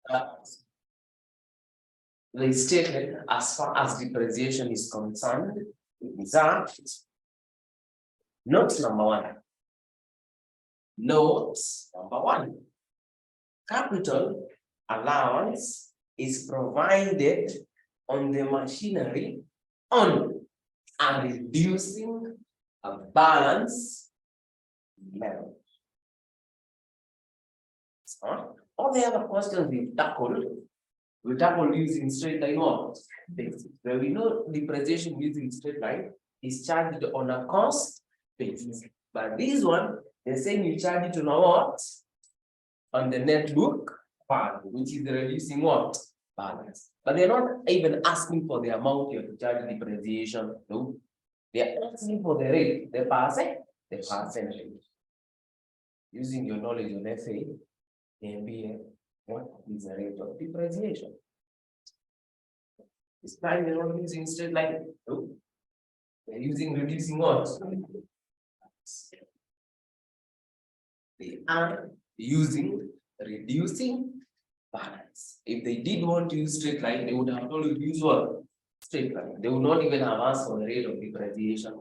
Uh, they stated as far as depreciation is concerned, that note number one. Note number one. Capital allowance is provided on the machinery on a reducing a balance level. So, all the other questions we tackle using straight line what? Basis. Where we know depreciation using straight line is charged on a cost basis. But this one, they're saying you charge it on a what? On the net book part, which is reducing what? Balance. But they're not even asking for the amount you have to charge depreciation. No. They're asking for the rate, the percentage. Using your knowledge on FA, MBA, what is the rate of depreciation? This time they're not using straight line. No. They're using reducing what? They are using reducing balance. If they did want to use straight line, they would have told you to use what? Straight line. They would not even have asked for the rate of depreciation.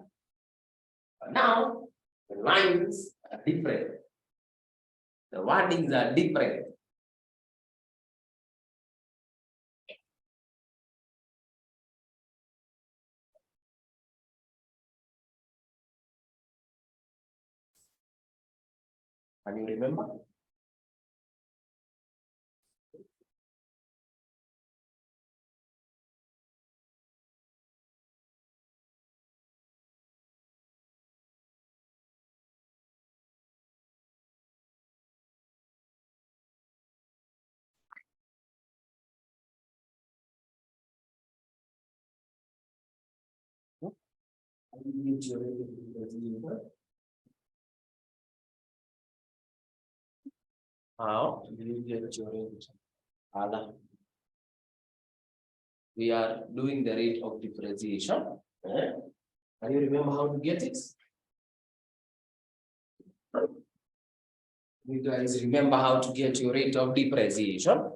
But now the lines are different. The wordings are different. Can you remember? How do you get your rate? We are doing the rate of depreciation. Can you remember how to get it? You guys remember how to get your rate of depreciation?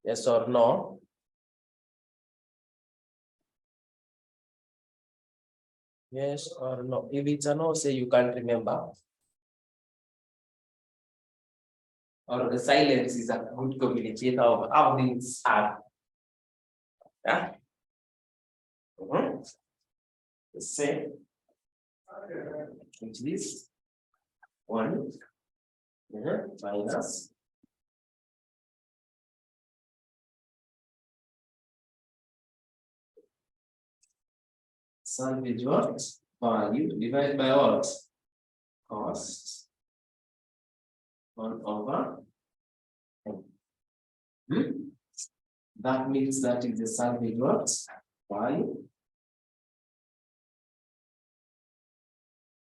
Yes or no? Yes or no? If it's a no, say you can't remember. Or the silence is a good communicator of how things are. Yeah. The same. Which is 1 minus salvage what? Value divided by what? Cost 1 over that means that is the salvage what? Value.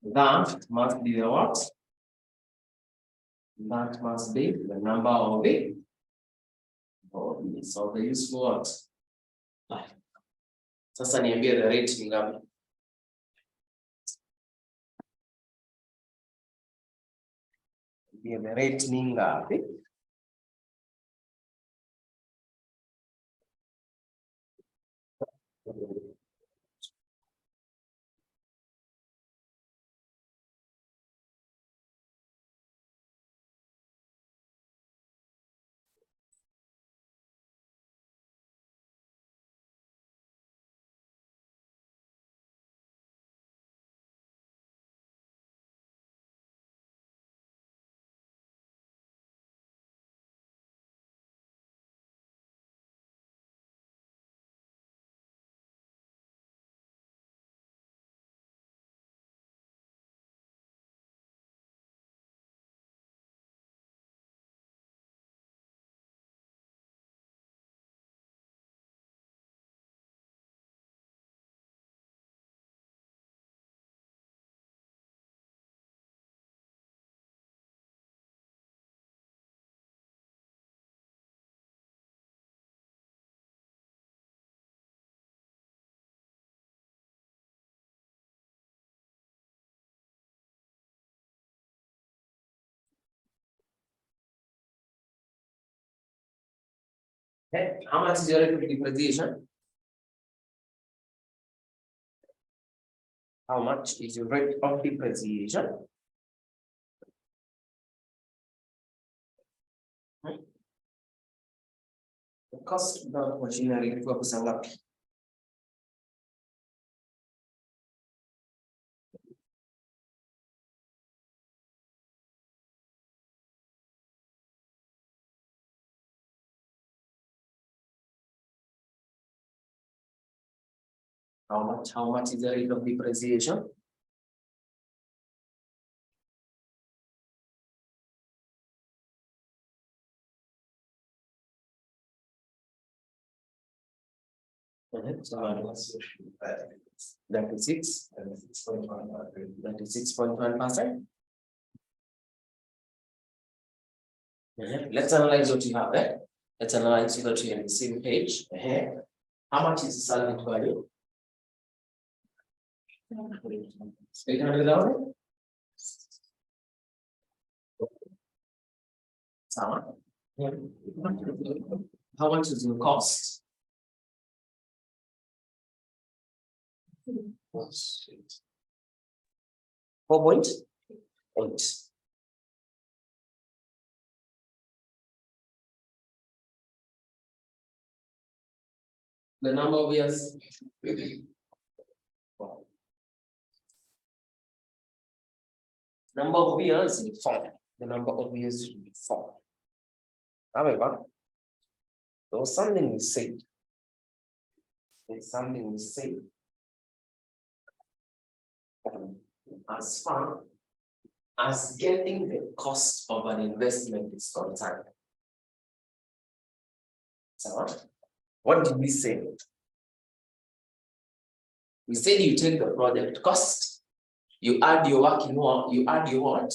That must be the what? That must be the number of the so the useful what? Sasa niambie the rate ni ngapi? The rate ni ngapi? Okay. How much is your rate of depreciation? How much is your rate of depreciation? The cost of the machinery ilikuwa pesa ngapi? How much is the rate of depreciation? So 96.1%. Let's analyze what you have there. Let's analyze so that you're on the same page. How much is the salvage value? 800,000. How much is the cost? 4.8. The number of years. Number of years in 4. The number of years will be 4. However, there was something we said. There's something we say. As far as getting the cost of an investment is concerned. So, what did we say? We said you take the project cost, you add your working work, you add your what?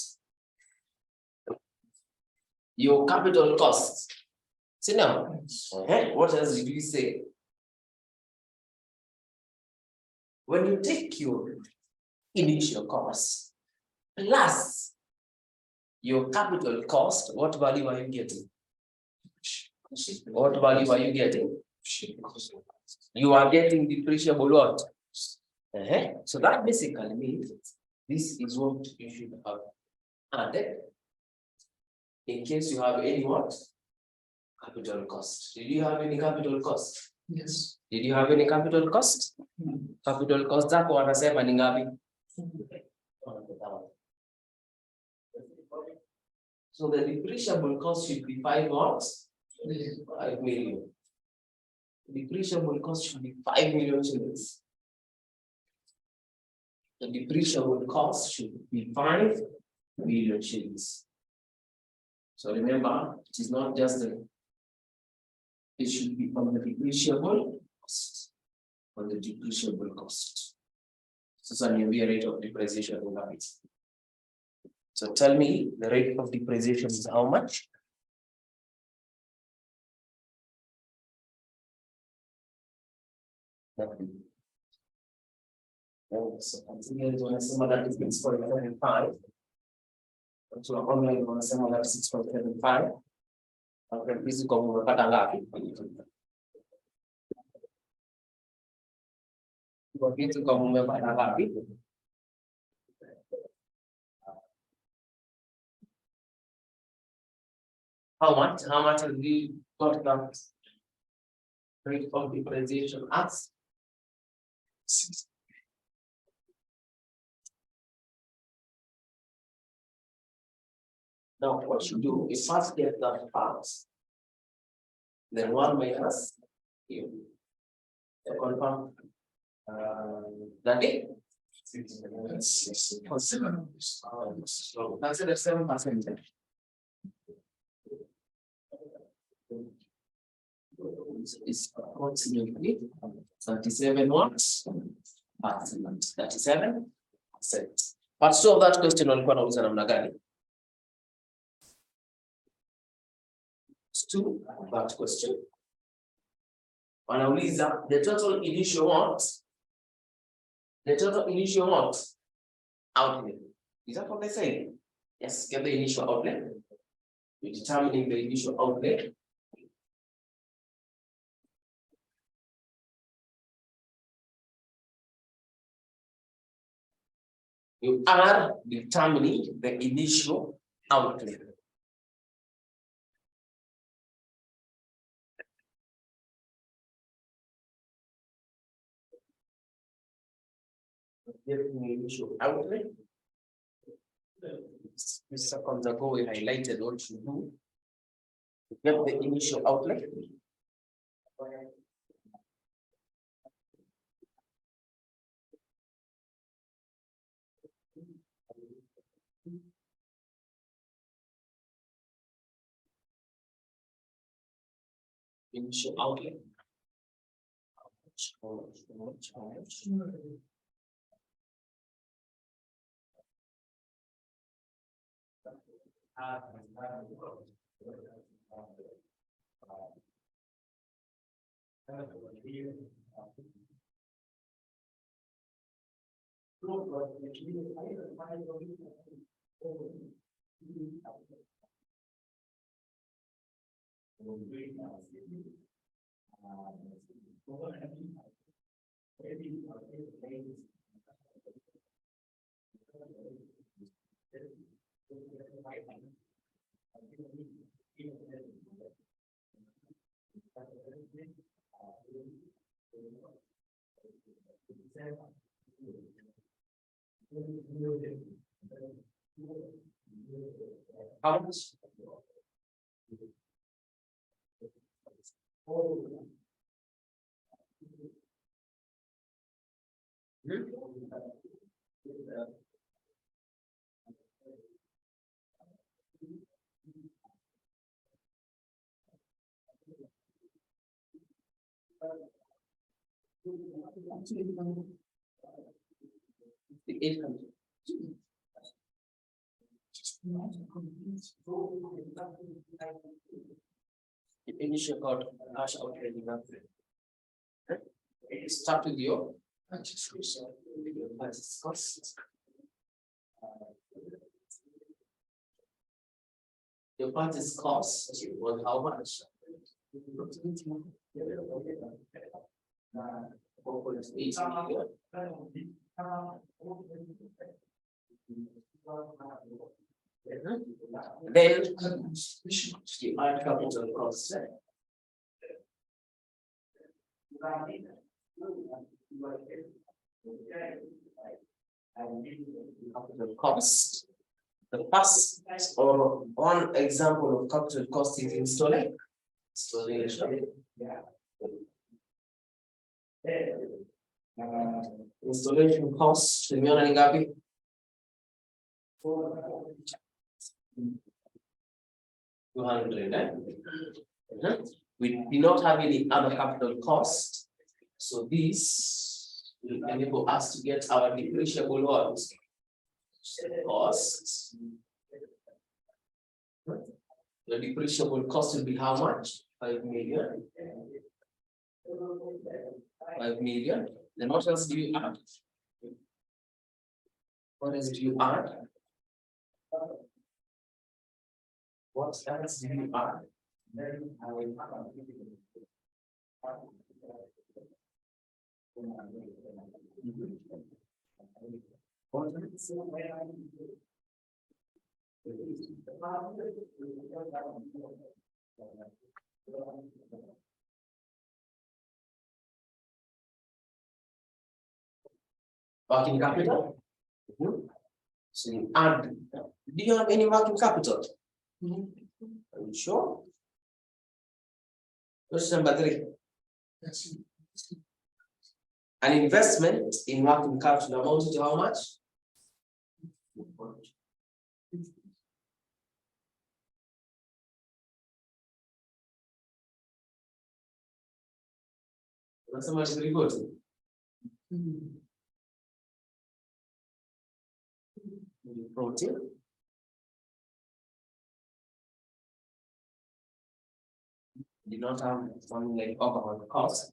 Your capital cost. See now, what else did we say? When you take your initial cost plus your capital cost, what value are you getting? What value are you getting? You are getting depreciable what? So that basically means this is what you should have added in case you have any what? Capital cost. Did you have any capital cost? Yes. Did you have any capital cost? Capital cost zako wanasema ni ngapi? So the depreciable cost should be 5 what? 5 million. Depreciable cost should be 5 million shillings. The depreciable cost should be 5 million shillings. So remember, it is not just the, it should be on the depreciable cost. On the depreciable cost. So a new rate of depreciation will have it. So tell me the rate of depreciation is how much? So here wanasema that is 6.75. So online wanasema that 6.75. Okay, hizi kwa umepata ngapi? Kwa hizi kwa umepata ngapi? How much have we got that rate of depreciation as? 6. Now what you do is first get that part. Then 1 minus you. Confirm that it. Consider 7%. Is approximately 37 watts. 37%. But so that question walikuwa nauliza namna gani? To that question. Wanauliza the total initial what? The total initial what? Outlay. Is that what they say? Yes, get the initial outlay. We're determining the initial outlay. You are determining the initial outlay. Initial outlay. Seconds ago, we highlighted what you do. Get the initial outlay. Initial outlay. How much? The 800. The initial code cash outlay. Start with your purchase cost. Your purchase cost was how much? 4.8 million. Then you add capital cost. Capital cost. The first or one example of capital cost is installation. Installation cost, tumeona ni ngapi? 200, eh? We do not have any other capital cost, so this will enable us to get our depreciable costs. The depreciable cost will be how much? 5 million. 5 million. Then what else do you add? What else do you add? What else do you add? Working capital. So you add. Do you have any working capital? Are you sure? Question number 3. Yes. An investment in working capital amounted to how much? That's how much is reported. Protein. You don't have something like overall cost.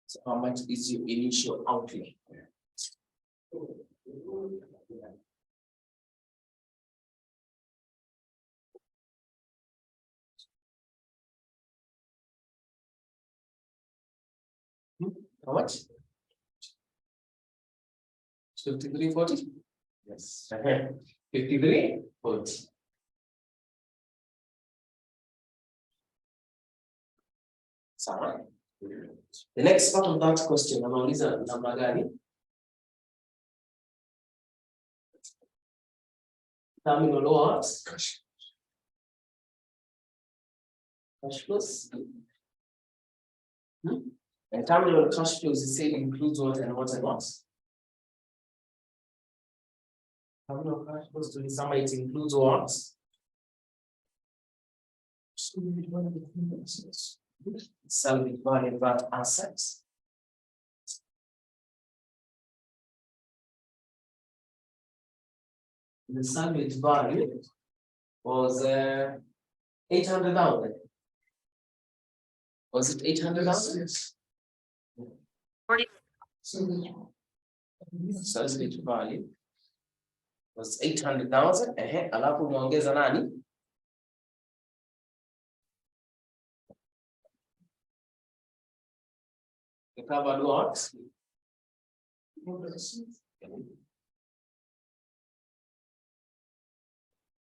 So how much is your initial outlay? How much? 5340. Yes. 5340. Sawa. The next part of that question anauliza namna gani? Terminal what? Cash flows. And terminal cash flows is said includes what and what and what? Terminal cash flows to summer it includes what? Salvage value of that assets. The salvage value was 800,000. Was it 800,000? Yes. Salvage value was 800,000. Alafu unaongeza nani? Recovered what?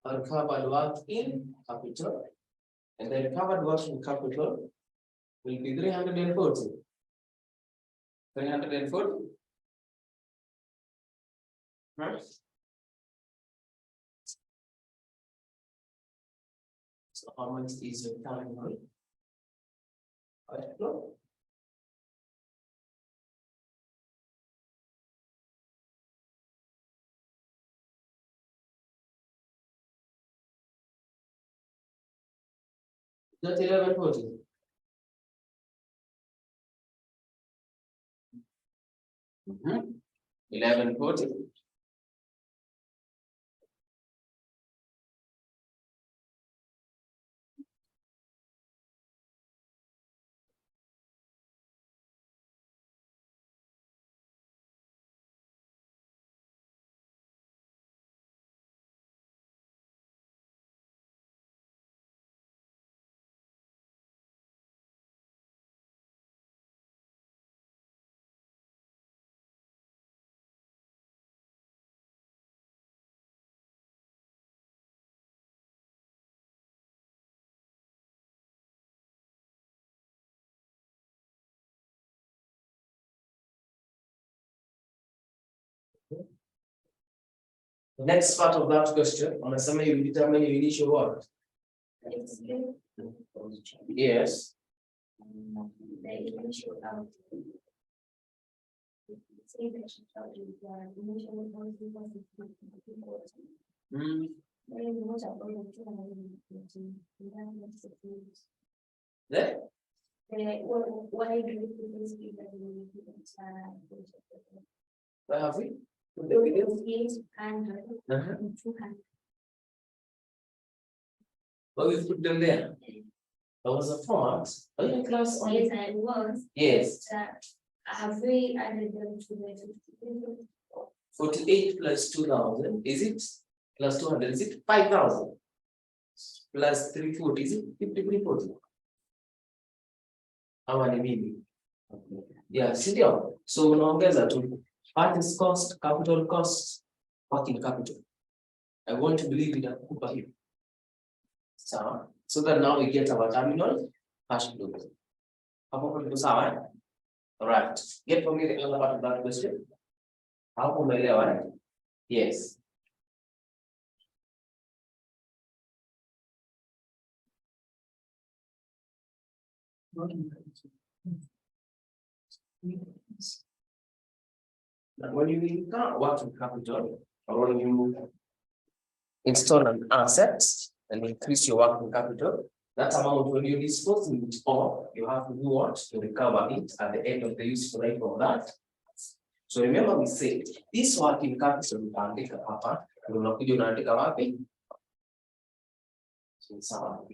Recovered work in capital, and the recovered work in capital will be 340. 340. Right? So how much is the terminal? Flow? That 1140. Mm-hmm. 1140. The next part of that question, unasema you determine your initial what? Yes. The initial output. Say that you tell you the initial output was There? What I do is Where have we? 800 and 200. Well, we put them there. There was a format. Are you in class on? Yes, I was. Yes. Have we added them to the 48 plus 2,000, is it? Plus 200, is it 5,000? Plus 340, is it 5340? How many meaning? Yeah, sindio. So unaongeza tu purchase cost, capital cost, working capital. I want to believe in a here. So that now we get our terminal cash flow. All right. Get for me the other part of that question. How umeelewa? Yes. Now, when you incur working capital, or when you install an asset and increase your working capital, that amount, when you dispose it off, you have to do what? To recover it at the end of the useful life of that. So remember we said this working capital utaandika hapa, ndio unakuja unaandika wapi? So sawa.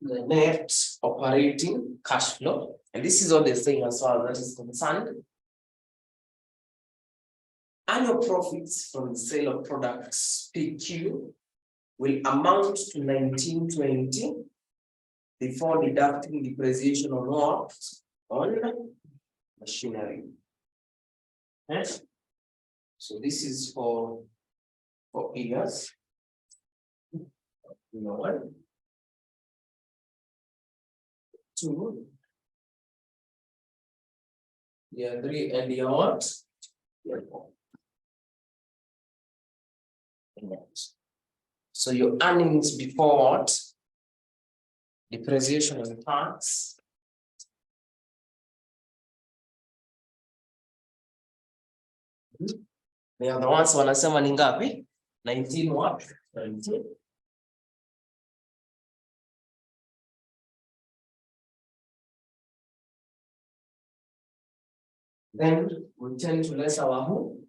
The net operating cash flow, and this is what they're saying as far as that is concerned. Annual profits from the sale of products PQ will amount to 1920 before deducting depreciation on what? On machinery. Yes. So this is for years. One, two, yeah, three, and the what? Yeah, four. So your earnings before what? Depreciation and tax. They are the ones wanasema ni ngapi? 19 what? 19. Then we tend to less our who?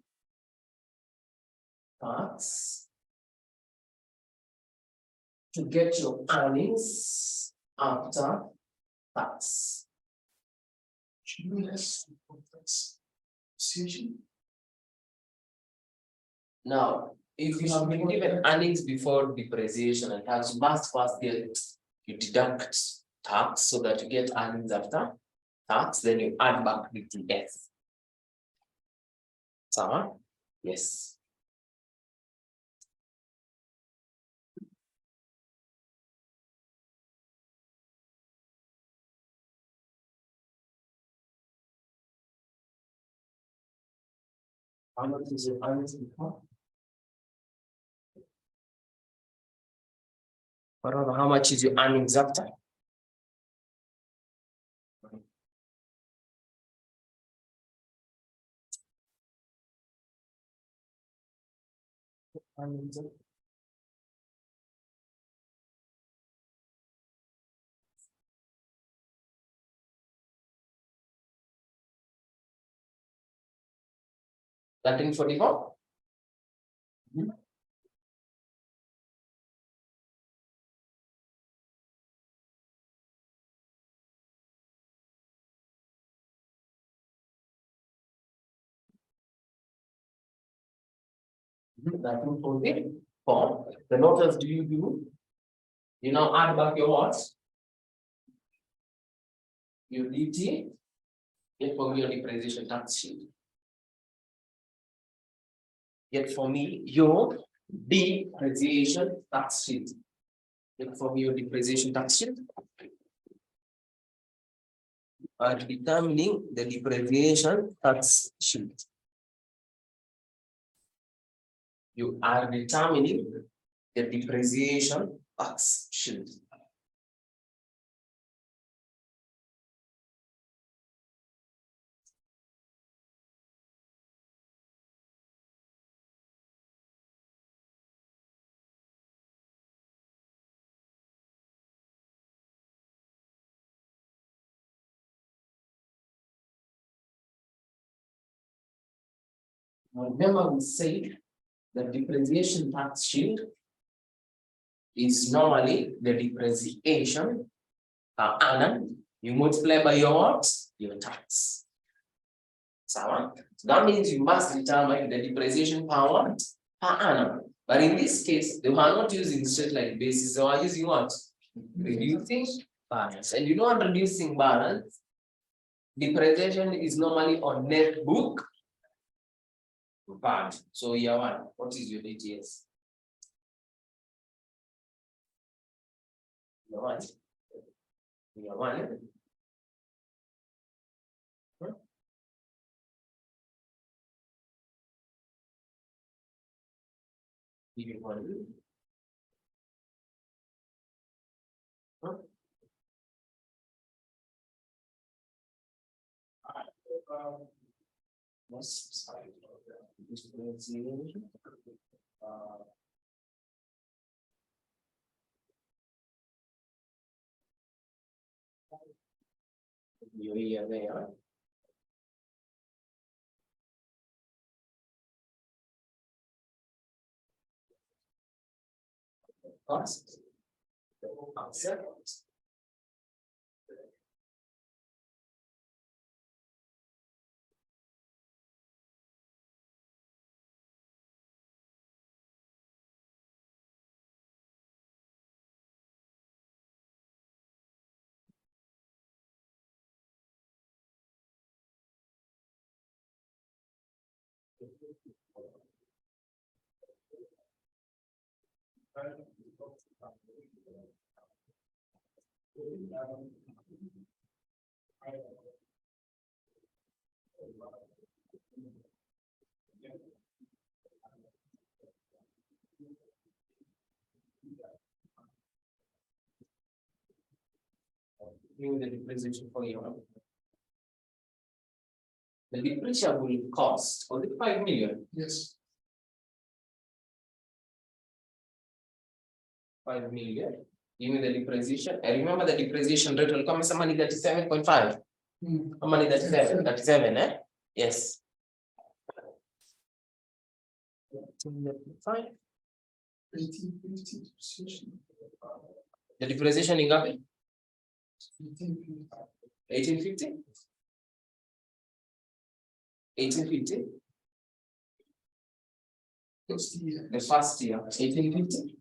Tax. To get your earnings after tax. Should we less tax? Now, if you have been given earnings before depreciation and tax, you must first you deduct tax so that you get earnings after tax, then you add back the TS. Sawa? Yes. How much is your earnings before? How much is your earnings after? That in 44? That in 44. Then what else do? You now add back your what? Your DT, yet for me your depreciation tax sheet. Yet for me your depreciation tax sheet. Yet for me your depreciation tax sheet. Are determining the depreciation tax sheet. You are determining the depreciation tax sheet. Remember we said the depreciation tax sheet is normally the depreciation per annum. You multiply by your what? Your tax. So that means you must determine the depreciation per what? Per annum. But in this case, they were not using straight line basis, they were using what? Reducing balance. And you know what reducing balance? Depreciation is normally on net book Bad. So year one, what is your DTS? Year one. Year one. Year one. What's side? Year there. Cost. Answer. Give the depreciation for you. The depreciation will cost only 5 million. Yes. 5 million. Give me the depreciation. I remember the depreciation rate will come as money that is 7.5. Money that is 37, eh? Yes. Fine. 1850 depreciation. The depreciation in Gapi? 1850. 1850. 1850. First year. The first year. 1850.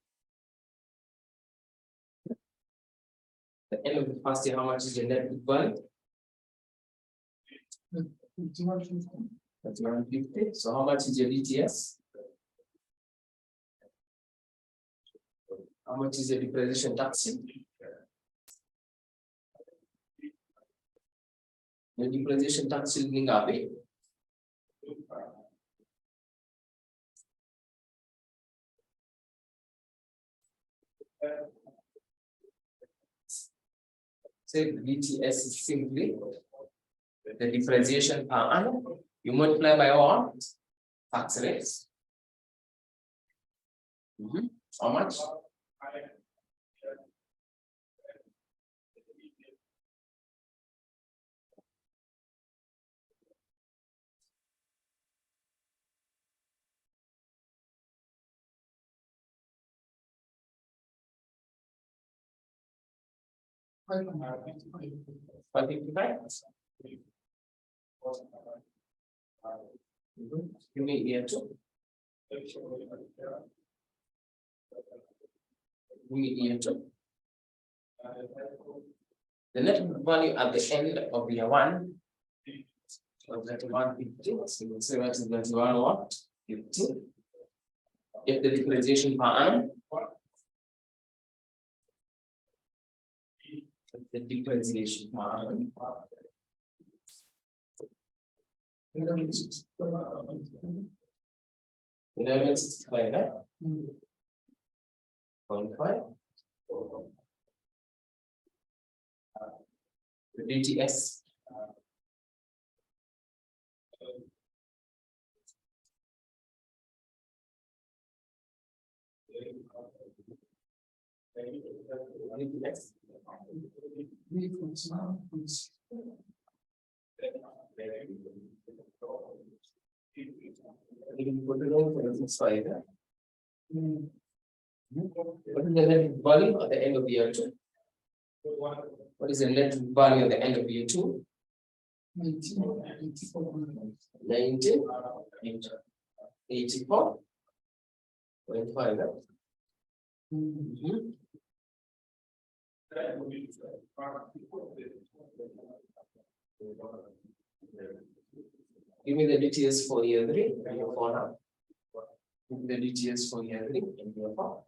The end of the first year, how much is the net book value? 250. That's 150. So how much is your DTS? How much is your depreciation tax? The depreciation tax will be Gapi. Say the DTS is simply the depreciation per annum. You multiply by what? Tax rates. How much? Five. 555. Give me year two. Give me year two. The net value at the end of year one was that 150. So you say that is that 1 what? 50. If the depreciation per annum. The depreciation per annum. 1165, right? 0.5. The DTS. DTS. What is the net value at the end of year two? What is the net value at the end of year two? 1984.5. Give me the details for year 3 and year 4 now. Give me the details for year 3 and year 4.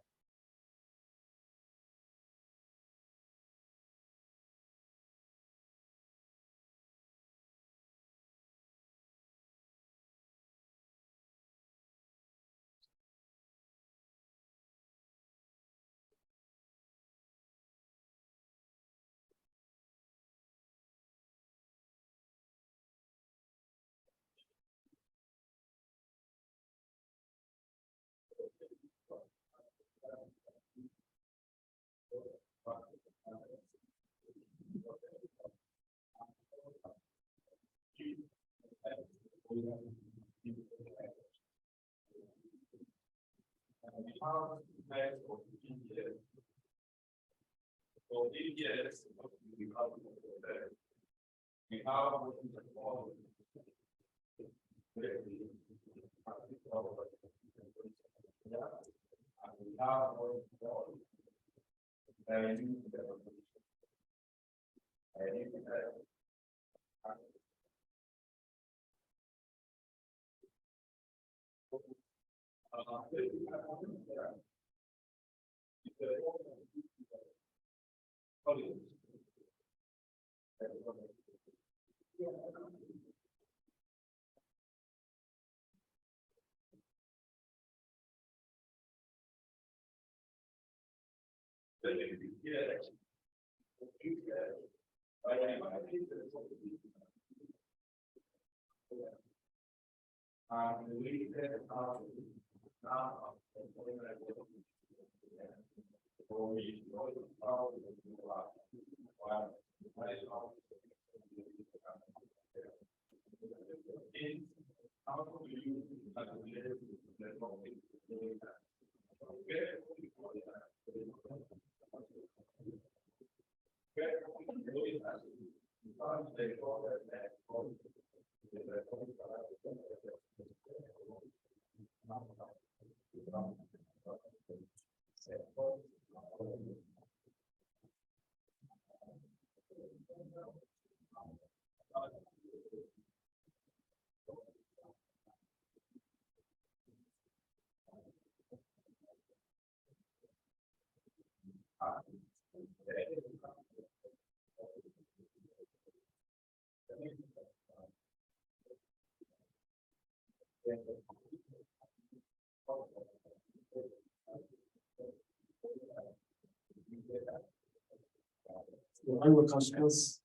One customers.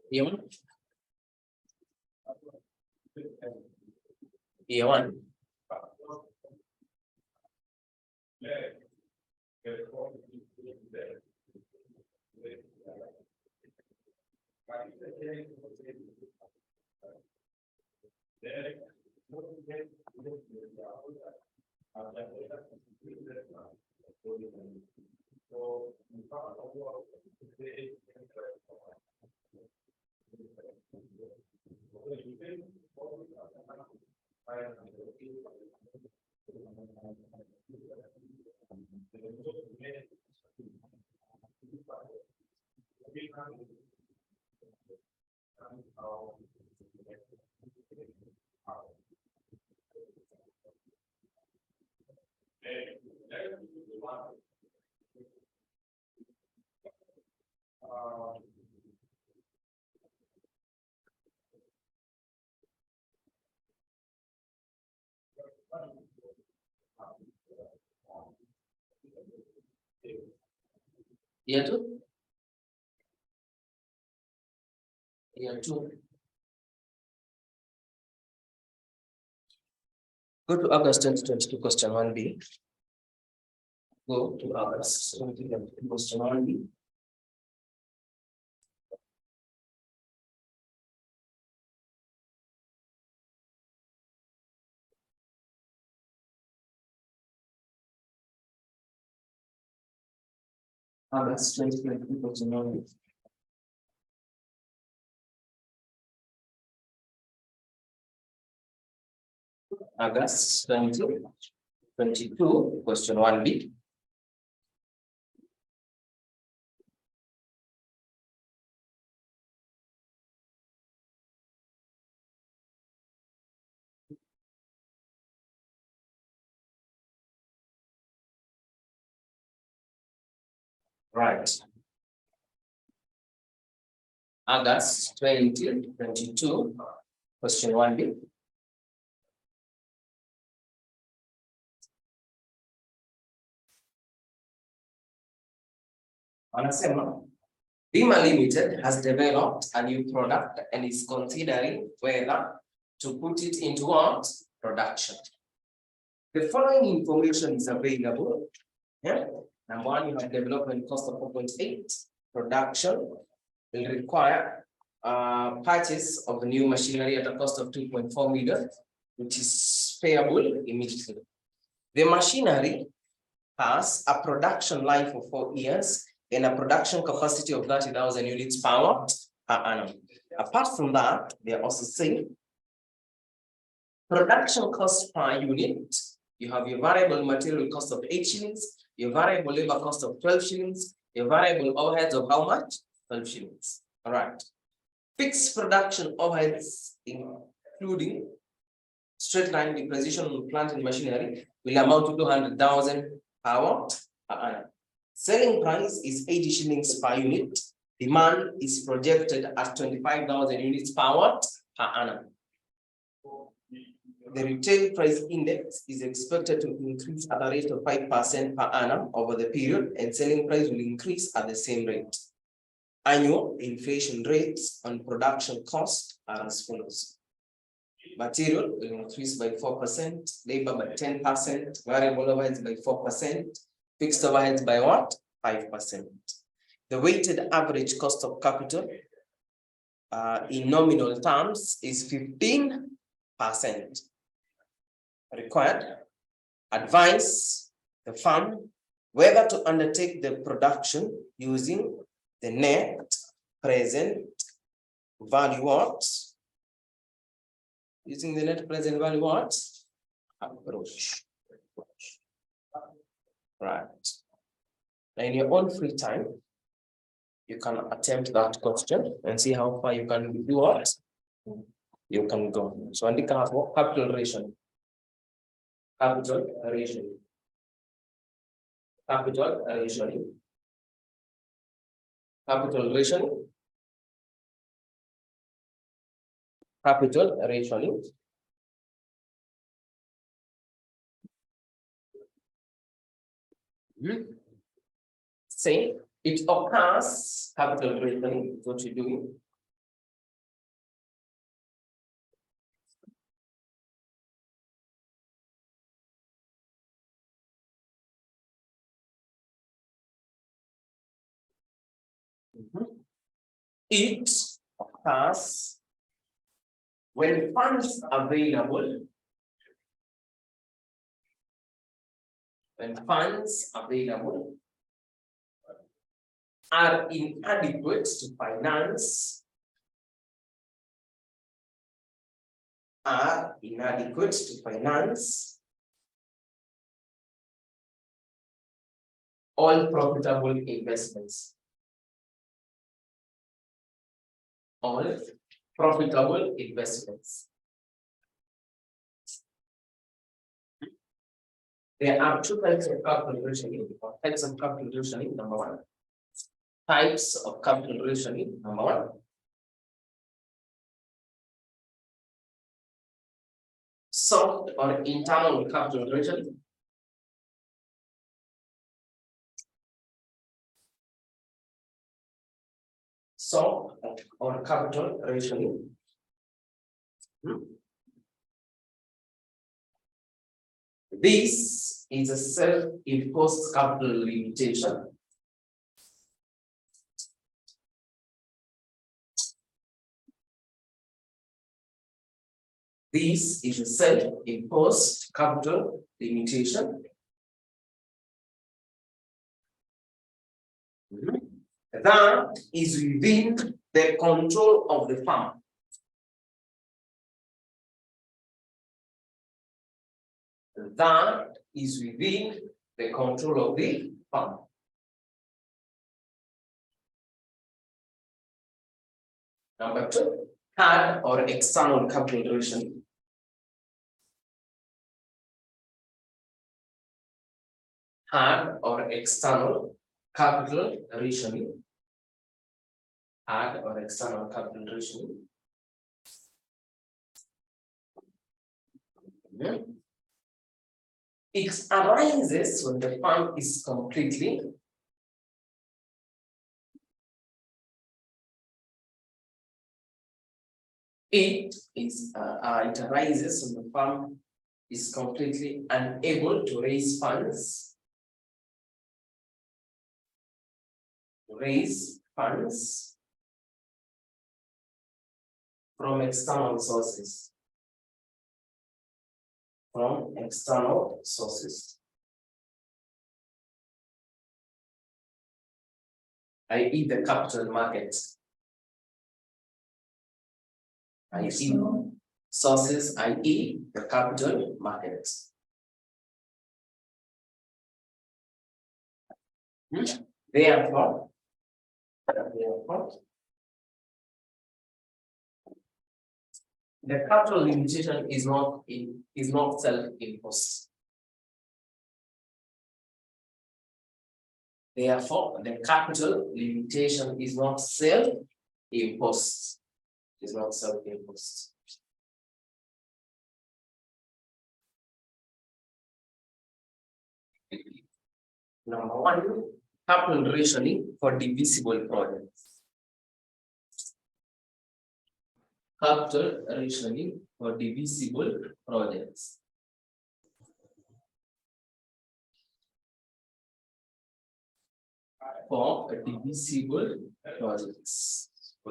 Year 1. Year 1. Year 2. Year 2. Go to August 2022, question 1B. Go to August 2022, question 1B. August 2022, question 1B. August 2022, question 1B. Right. August 2022, question 1B. Anasema, Bima Limited has developed a new product and is considering whether to put it into what? Production. The following information is available. Yeah. Number one, you have development cost of 4.8. Production will require purchase of new machinery at a cost of 2.4 million, which is payable immediately. The machinery has a production life of 4 years and a production capacity of 30,000 units per annum. Apart from that, they are also saying production cost per unit. You have your variable material cost of 8 shillings, your variable labor cost of 12 shillings, your variable overheads of how much? 12 shillings. All right. Fixed production overheads, including straight line depreciation on plant and machinery, will amount to 200,000 per annum. Selling price is 80 shillings per unit. Demand is projected at 25,000 units per annum. The retail price index is expected to increase at a rate of 5% per annum over the period, and selling price will increase at the same rate. Annual inflation rates on production costs are as follows. Material will increase by 4%, labor by 10%, variable overheads by 4%, fixed overheads by what? 5%. The weighted average cost of capital in nominal terms is 15%. Required, advise the firm whether to undertake the production using the net present value what? Using the net present value what? Approach. Right. Now in your own free time, you can attempt that question and see how far you can do what? You can go. So andika hapo capital ratio. Capital ratio. Capital ratio. Capital ratio. Capital ratio. Say it occurs, capital ratio is what you're doing. It occurs when funds available, are inadequate to finance, all profitable investments. All profitable investments. There are two types of capital rationing. Types of capital rationing, number one. Types of capital rationing, number one. Soft or internal capital rationing. Soft or capital rationing. This is a self-imposed capital limitation. This is a self-imposed capital limitation. That is within the control of the firm. That is within the control of the firm. Number two, hard or external capital rationing. Hard or external capital rationing, add or external capital rationing. It arises when the fund is completely it arises when the firm is completely unable to raise funds. From external sources. I.e. the capital markets. I.e. sources, i.e. the capital markets. Therefore, the capital limitation is not self-imposed. Therefore, the capital limitation is not self-imposed. Is not self-imposed. Number one, capital rationing for divisible projects. Capital rationing for divisible projects. For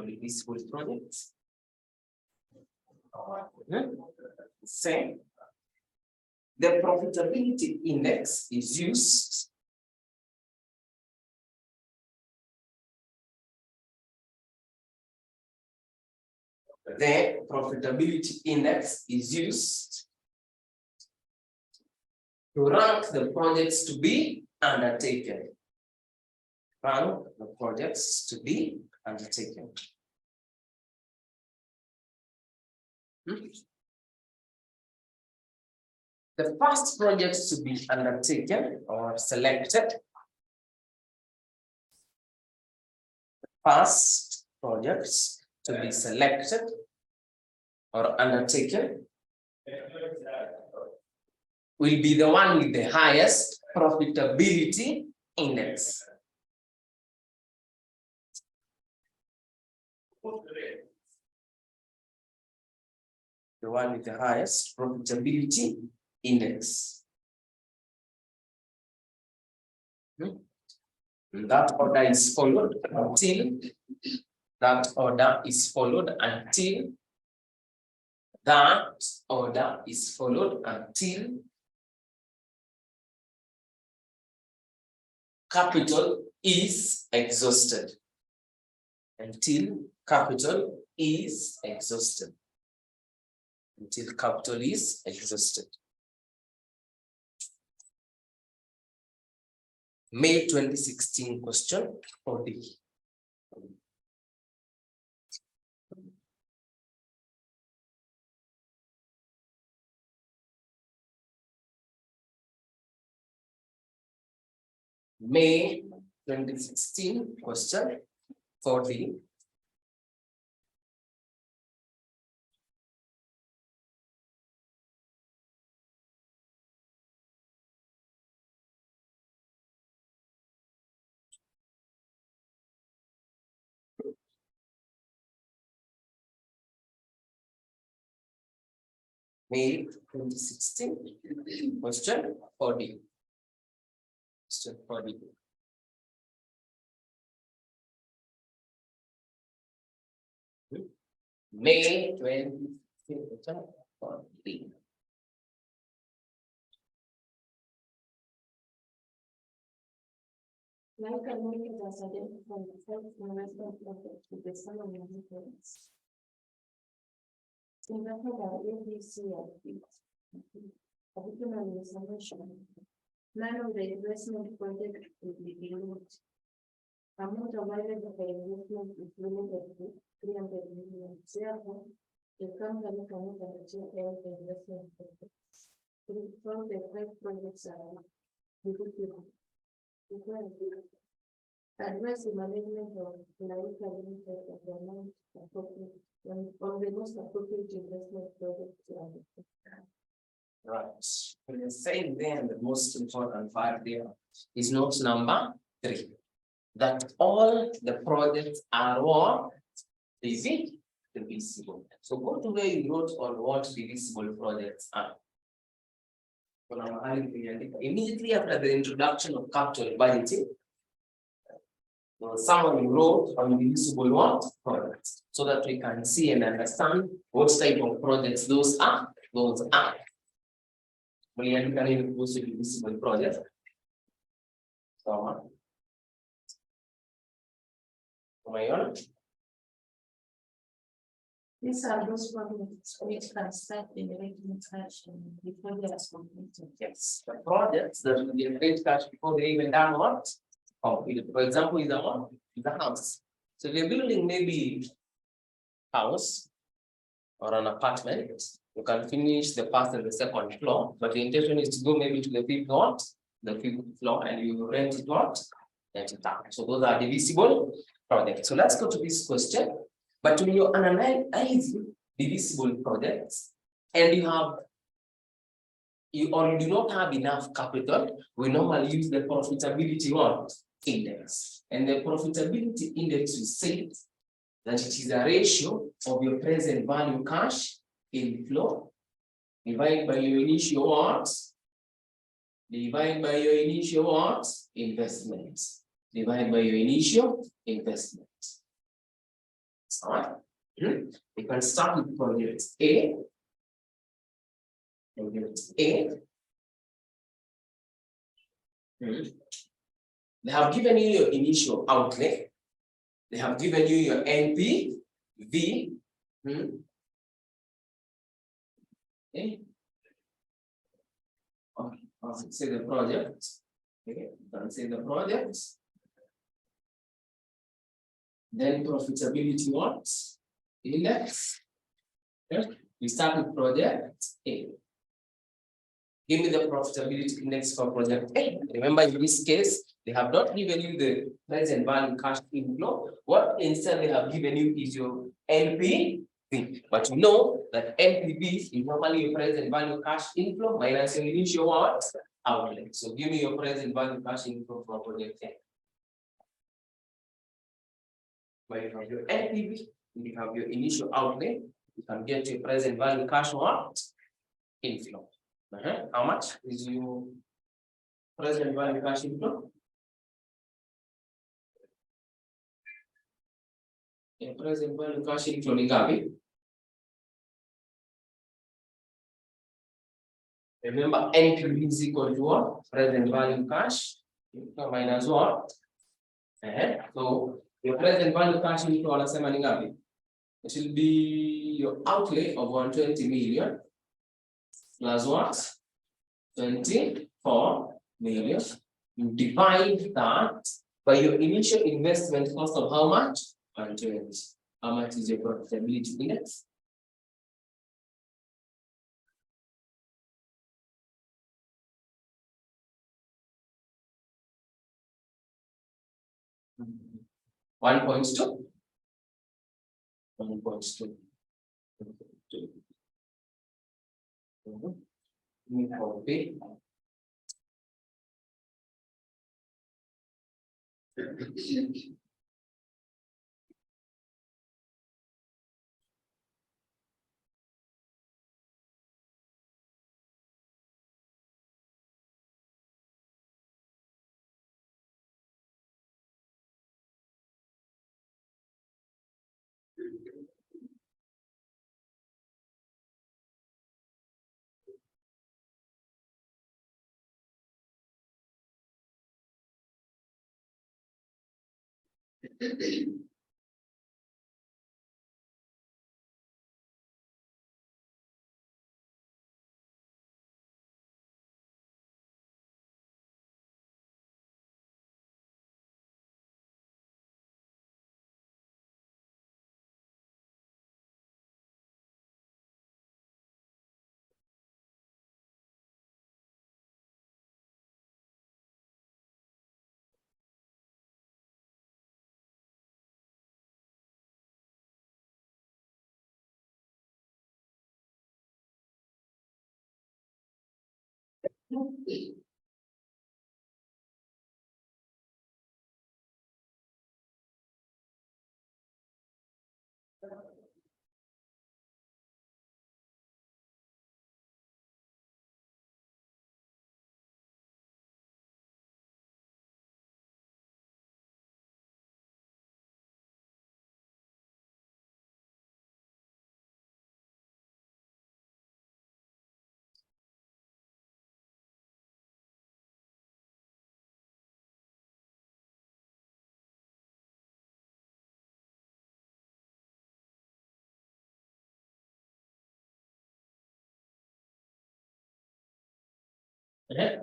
divisible projects. Same. The profitability index is used to rank the projects to be undertaken. The first projects to be undertaken or selected. First projects to be selected or undertaken will be the one with the highest profitability index. The one with the highest profitability index. That order is followed until that order is followed until capital is exhausted. Until capital is exhausted. May 2016 question 40. May 2016 question 40. May 2016 question 40. Question 40. May 2016 question 40. Like Americans are identified the first investment project with the sum of money. In the ABC particularly information. None of the investment project will be removed. Amount available for investment is limited to 300 million. Therefore, the company cannot achieve any investment projects. From the five projects are Advise the management of life limited of the amount appropriate on the most appropriate investment project to undertake. Right. When you're saying then the most important part there is note number 3. That all the projects are what? Divisible. So go to where you wrote on what divisible projects are. Immediately after the introduction of capital budgeting, someone wrote on divisible what? Projects, so that we can see and understand what type of projects those are. Those are. Mliandika nini kuhusu divisible project? Sawa. Umeiona? These are those projects which can start generating cash before they are completed. Yes, the projects that will generate cash before they even done what? Completed. For example, is the one? Is the house. So if you're building maybe house or an apartment, you can finish the first and the second floor, but the intention is to go maybe to the fifth what? The fifth floor, and you rent it what? Rent it out. So those are divisible projects. So let's go to this question. But when you analyze divisible projects and you do not have enough capital, we normally use the profitability what? Index. And the profitability index will say that it is a ratio of your present value cash inflow divided by your initial what? Divided by your initial what? Investments. Divided by your initial investment. All right. We can start with project A. Project A. They have given you your initial outlay. They have given you your NPV. Okay. I'll say the project. Okay, can say the project. Then profitability what? Index. Okay. We start with project A. Give me the profitability index for project A. Remember, in this case, they have not given you the present value cash inflow. What instead they have given you is your NPV. But you know that NPV is normally your present value cash inflow minus your initial what? Outlay. So give me your present value cash inflow for project A. When you have your NPV, you have your initial outlay, you can get your present value cash what? Inflow. How much is your present value cash inflow? Your present value cash inflow ni ngapi? Remember, NPV is equal to what? Present value cash minus what? So your present value cash inflow wanasema ni ngapi? It will be your outlay of 120 million plus what? 24 million. You divide that by your initial investment cost of how much? 120. How much is your profitability index? One point two. 1.2. Copy.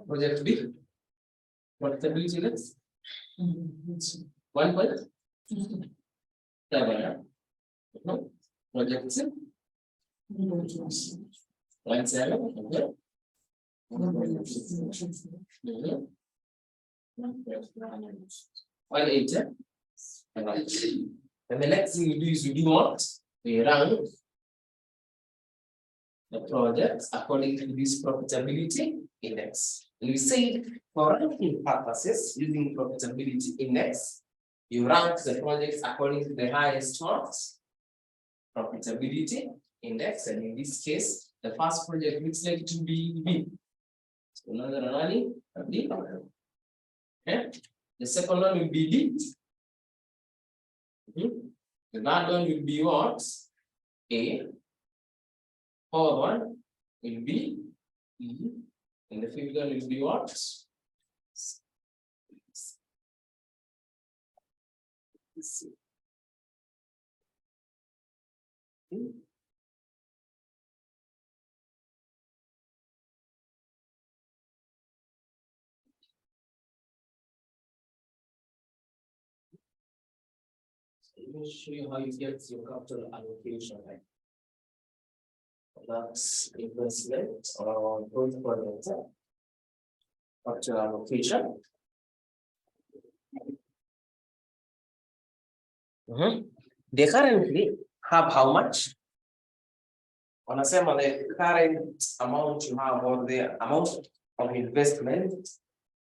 Project B. Profitability index. 1 point. No. Project C. 0.7. Okay. 1.8. Right. And the next thing you do is you do what? We rank the projects according to this profitability index. And we say for ranking purposes using profitability index, you rank the projects according to the highest what? Profitability index. And in this case, the first project looks like to be B. So another running B. Okay. The second one will be D. The third one will be what? A. Fourth one will be E. And the fifth one will be what? C. Let me show you how you get your capital allocation, right? That's investment or growth project. Capital allocation. They currently have how much? Wanasema the current amount you have or the amount of investment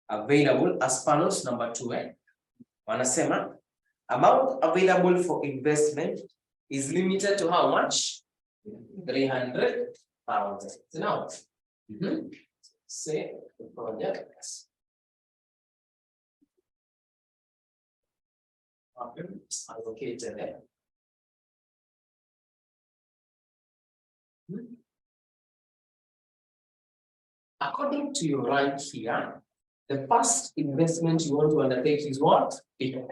available as per note number 2. Wanasema amount available for investment is limited to how much? 300,000. So now, say the project allocated there. According to your rank here, the first investment you want to undertake is what? And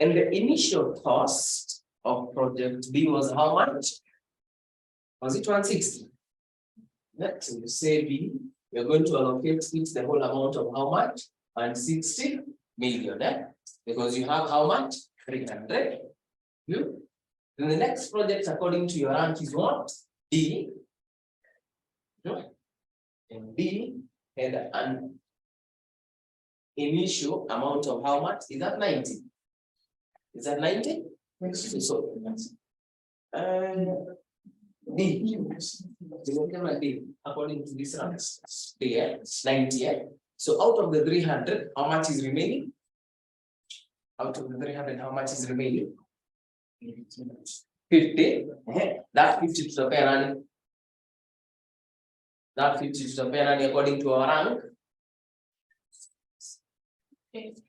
the initial cost of project B was how much? Was it 160? Next, you say B, you're going to allocate it the whole amount of how much? 160 million, because you have how much? 300. Then the next project according to your rank is what? D. And B had an initial amount of how much? Is that 90? Is that 90? So, D. D. According to this rank, D, 90. So out of the 300, how much is remaining? Out of the 300, how much is remaining? 50. That 50 to the parent. That 50 to the parent according to our rank. Is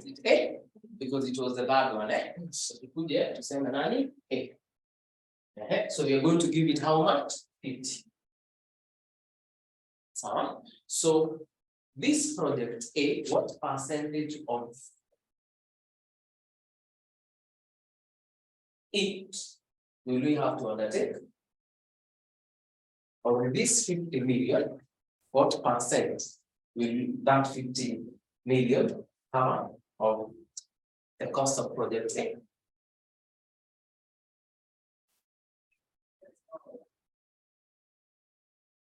it A? Because it was the bad one, So we put there to say Manani A. So we are going to give it how much? 50. So this project A, what percentage of it will we have to undertake? Or this 50 million, what percent will that 50 million have of the cost of project A?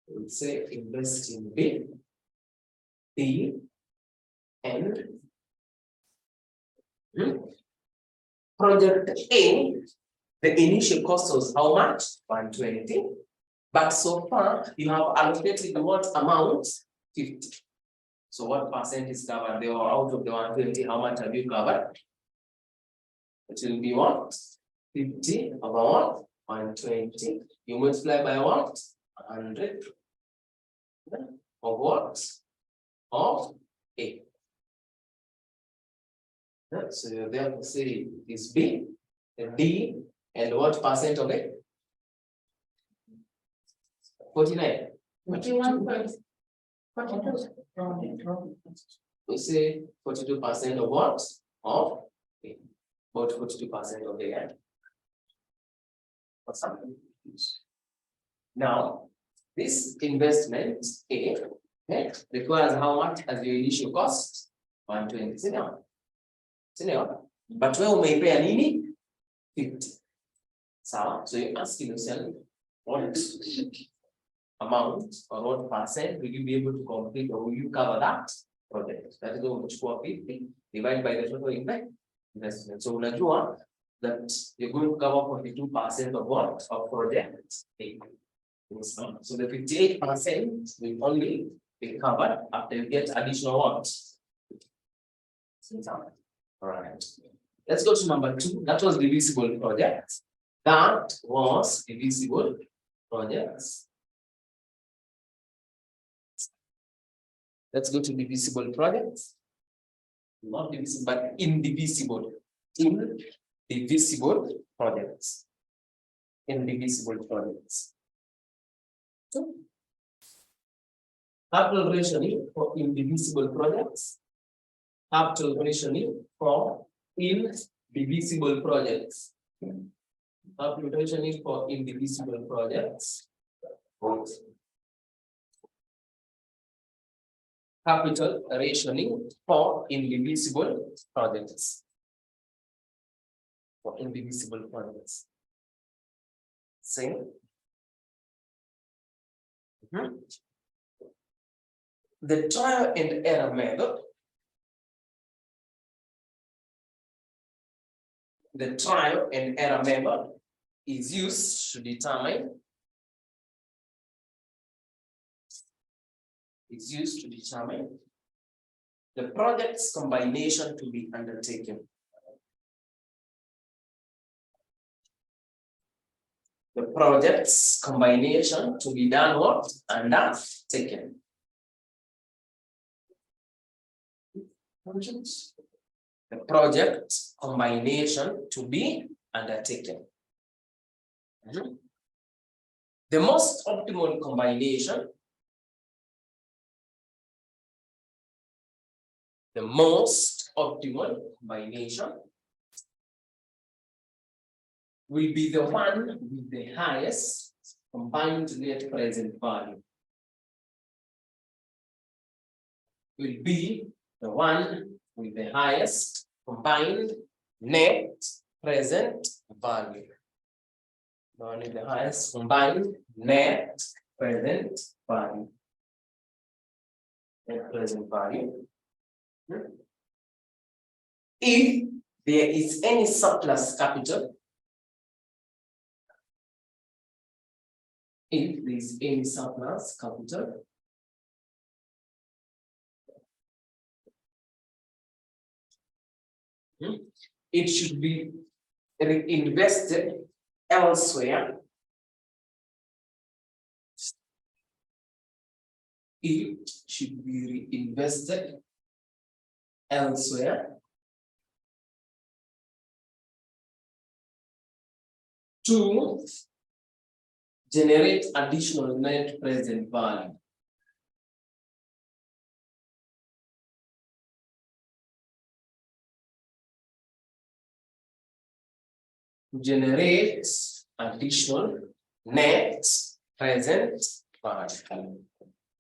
We'll say invest in B, and project A, the initial cost was how much? 120. But so far, you have allocated what amount? 50. So what percent is covered? They are out of the 120, how much have you covered? It will be what? 50 over what? 120. You multiply by what? 100. Of what? Of A. So you therefore say is B, and D, and what percent of it? 49. 41.42. We say 42% of what? Of A. About 42% of A. What's happening? Now, this investment A requires how much as your initial cost? 120. Sindio? But wewe umeipea nini? 50. Sawa? So you're asking yourself, what amount or what percent will you be able to complete or will you cover that project? That is what 50 divided by the total investment. So unajua that you're going to cover 42% of what? Of project A. So the 58% will only be covered after you get additional what? All right. Let's go to number 2. That was divisible projects. That was divisible projects. Let's go to divisible projects. Not divisible, but indivisible. Indivisible projects. Indivisible projects. Capital rationing for indivisible projects. Capital rationing for indivisible projects. Capital rationing for indivisible projects. Capital rationing for indivisible projects. For indivisible projects. Same. The trial and error method. The trial and error method is used to determine. Is used to determine the project's combination to be undertaken. The project's combination to be done what? Undertaken. The project combination to be undertaken. The most optimal combination. The most optimal combination will be the one with the highest combined net present value. Will be the one with the highest combined net present value. The one with the highest combined net present value. Net present value. If there is any surplus capital, if there is any surplus capital, it should be reinvested elsewhere. It should be reinvested elsewhere to generate additional net present value. Generate additional net present value.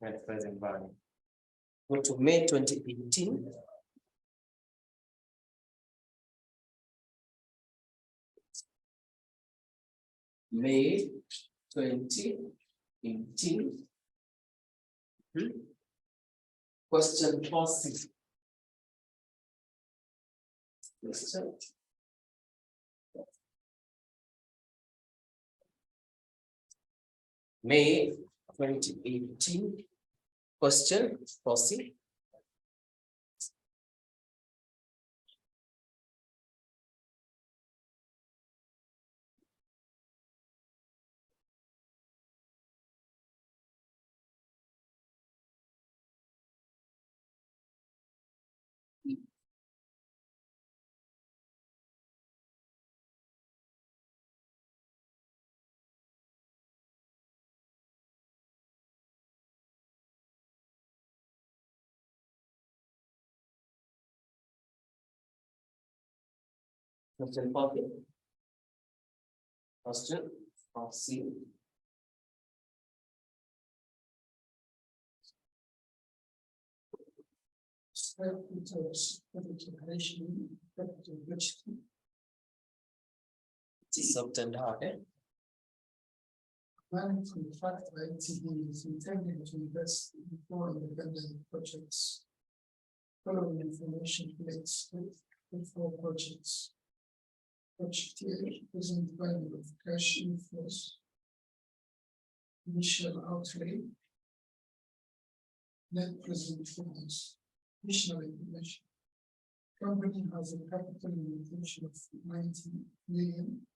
Net present value. Go to May 2018. May 2018. Question 4.6. Question. May 2018. Question for C. Question for C. Question for C. Subtend hard, eh? Planning to attract the ITD is intended to invest in 4 independent projects. Following information relates with 4 projects. Project A present value of cash inflows. Initial outlay. Net present funds. Additional information. Company has a capital limitation of 90 million.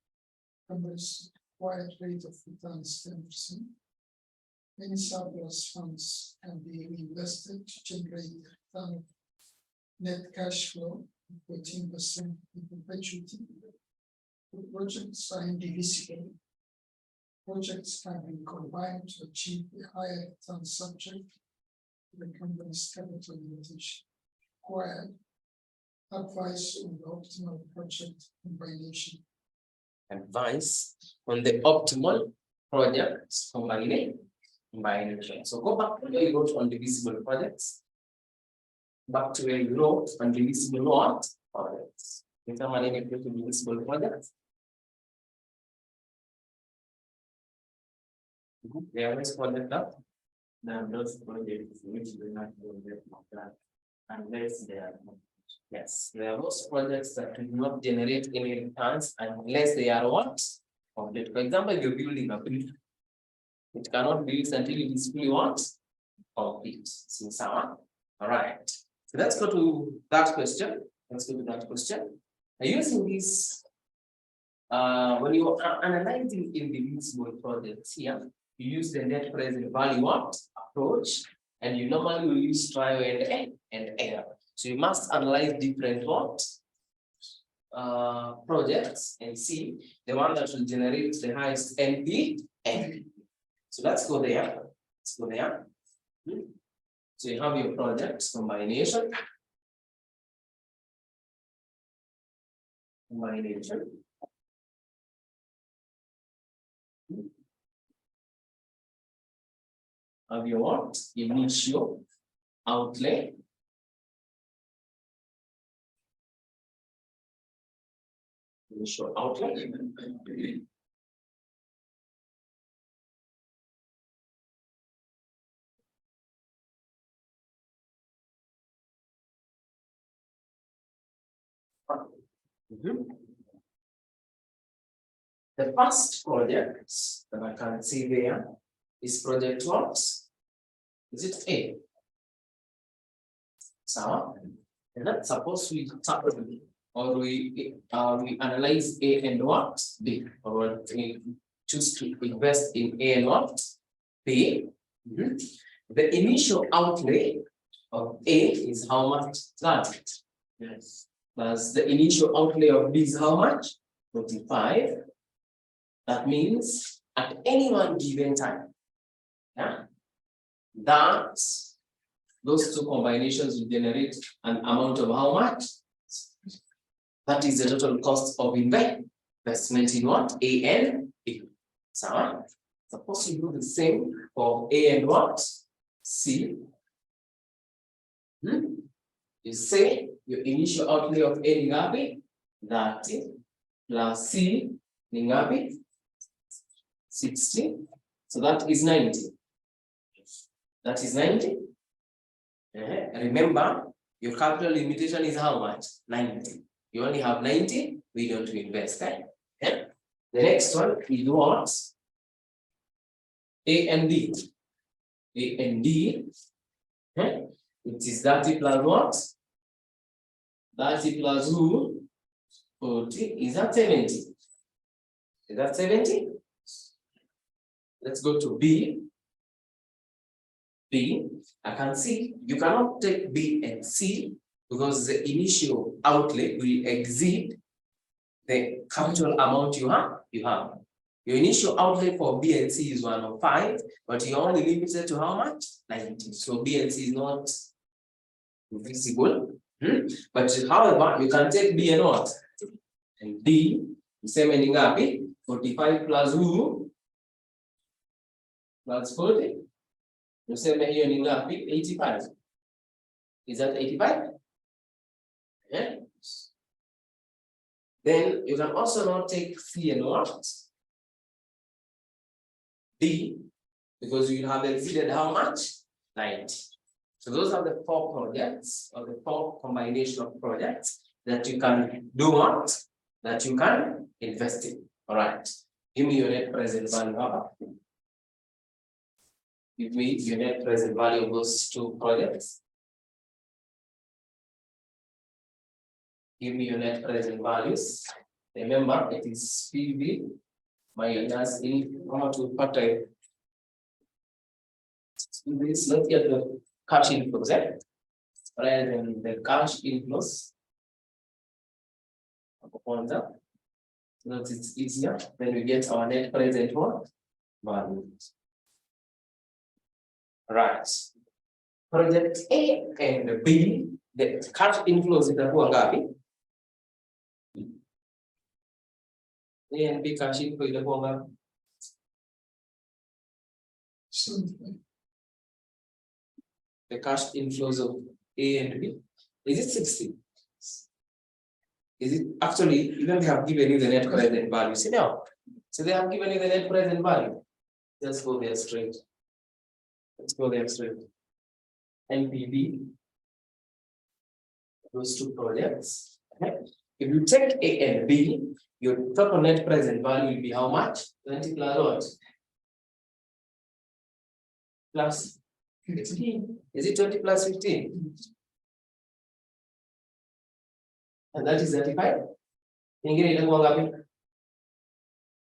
Company's required rate of return is 10%. Any surplus funds can be reinvested to generate a return of net cash flow of 14% in perpetuity. The projects are indivisible. Projects can be combined to achieve a higher return subject to the company's capital limitation. Required advice on the optimal project combination. Advice on the optimal project combination. So go back to where you wrote on divisible projects. Back to where you wrote on divisible what? Projects. Determining a divisible project. There is project up. Now those projects which will not go there unless they are. Yes, there are those projects that do not generate any returns unless they are what? Complete. For example, you're building a bridge. It cannot be used until it is fully what? Complete. Since all right. So let's go to that question. Let's go to that question. Using this, when you are analyzing indivisible projects here, you use the net present value what? Approach, and you normally will use trial and error. So you must analyze different what? Projects and see the one that will generate the highest NP. So let's go there. Let's go there. So you have your projects combination. Have your what? Initial outlay. Initial outlay. The first project that I can see there is project what? Is it A? So, and let's suppose we start with, or we analyze A and what? B, or we choose to invest in A and what? B. The initial outlay of A is how much? That. Yes. Plus the initial outlay of B is how much? 45. That means at any one given time, yeah, that those two combinations will generate an amount of how much? That is the total cost of investment in what? A and B. So suppose you do the same for A and what? C. You say your initial outlay of A ni ngapi? 30 plus C ni ngapi? 60. So that is 90. That is 90. Remember, your capital limitation is how much? 90. You only have 90, we don't invest. The next one is what? A and D. A and D, it is 30 plus what? 30 plus who? 40. Is that 70? Is that 70? Let's go to B. B, I can see you cannot take B and C because the initial outlay will exceed the capital amount you have. Your initial outlay for B and C is 105, but you're only limited to how much? 90. So B and C is not visible. But however, you can take B and what? And D, same ending up 45 plus who? Plus 40. You say here in 85. Is that 85? Yeah. Then you can also not take C and what? D, because you have exceeded how much? 90. So those are the 4 projects, or the 4 combination of projects that you can do what? That you can invest in. All right. Give me your net present value. Give me your net present value of those 2 projects. Give me your net present values. Remember, it is PV minus how to put this. Let's get the cash inflows, rather than the cash inflows. So that it's easier. Then we get our net present value. Right. Project A and B, the cash inflows itakuwa ngapi? A and B cash inflow itakuwa ngapi? The cash inflows of A and B, is it 60? Is it actually, even they have given you the net present value? See now, so they have given you the net present value. Let's go there straight. Let's go there straight. NPV, those 2 projects. Okay. If you take A and B, your total net present value will be how much? 20 plus what? Plus 15. Is it 20 plus 15? And that is 35. Ingine itakuwa ngapi?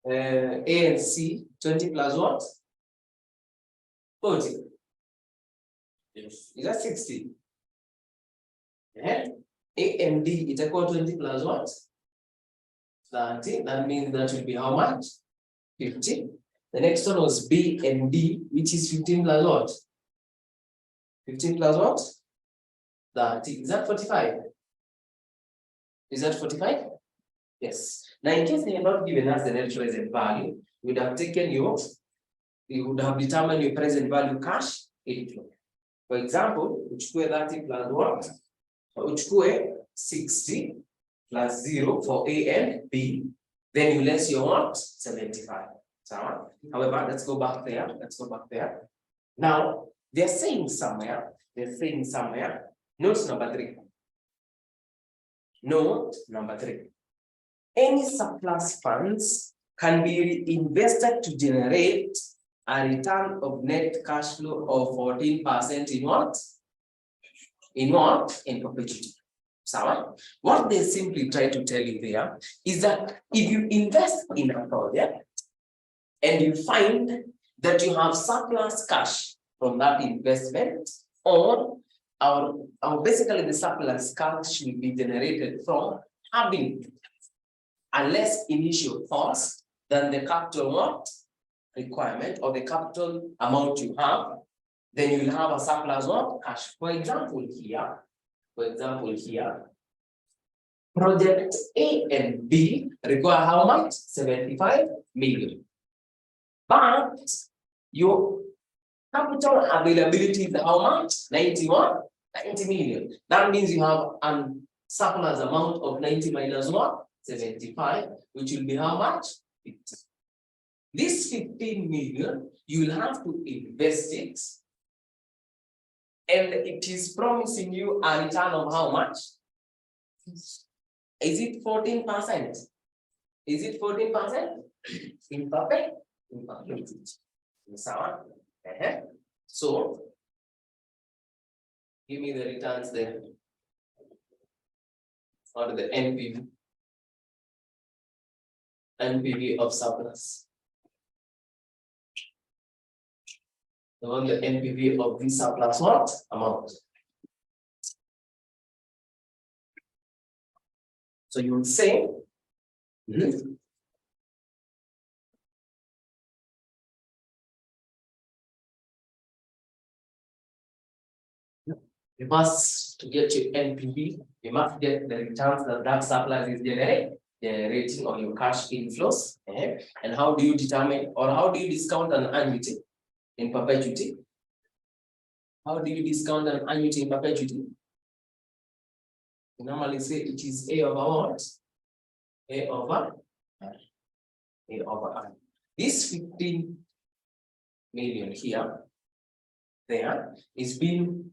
A and C, 20 plus what? 40. Yes. Is that 60? Yeah. A and D itakuwa 20 plus what? 30. That means that will be how much? 50. The next one was B and D, which is 15 plus what? 15 plus what? 30. Is that 45? Is that 45? Yes. Now, in case they have not given us the net present value, we would have taken yours. We would have determined your present value cash inflow. For example, uchukue 30 plus what? Uchukue 60 plus 0 for A and B. Then you less your what? 75. So, however, let's go back there. Let's go back there. Now, they're saying somewhere, note number 3. Note number 3. Any surplus funds can be reinvested to generate a return of net cash flow of 14% in what? In what? In perpetuity. So, what they simply try to tell you there is that if you invest in a project and you find that you have surplus cash from that investment, or basically the surplus cash will be generated from having a less initial cost than the capital what? Requirement or the capital amount you have, then you will have a surplus what? Cash. For example here, project A and B require how much? 75 million. But your capital availability is how much? 91? 90 million. That means you have a surplus amount of 90 minus what? 75, which will be how much? 50. This 15 million, you will have to invest it, and it is promising you a return of how much? Is it 14%? Is it 14%? Imperfect? Imperfect. Sawa. So give me the returns there. Or the NPV. NPV of surplus. The one the NPV of this surplus what amount? So you will say you must, to get your NPV, you must get the returns that that surplus is generating on your cash inflows. And how do you determine, or how do you discount an annuity in perpetuity? How do you discount an annuity in perpetuity? We normally say it is A over what? A over R. This 15 million here, there is being,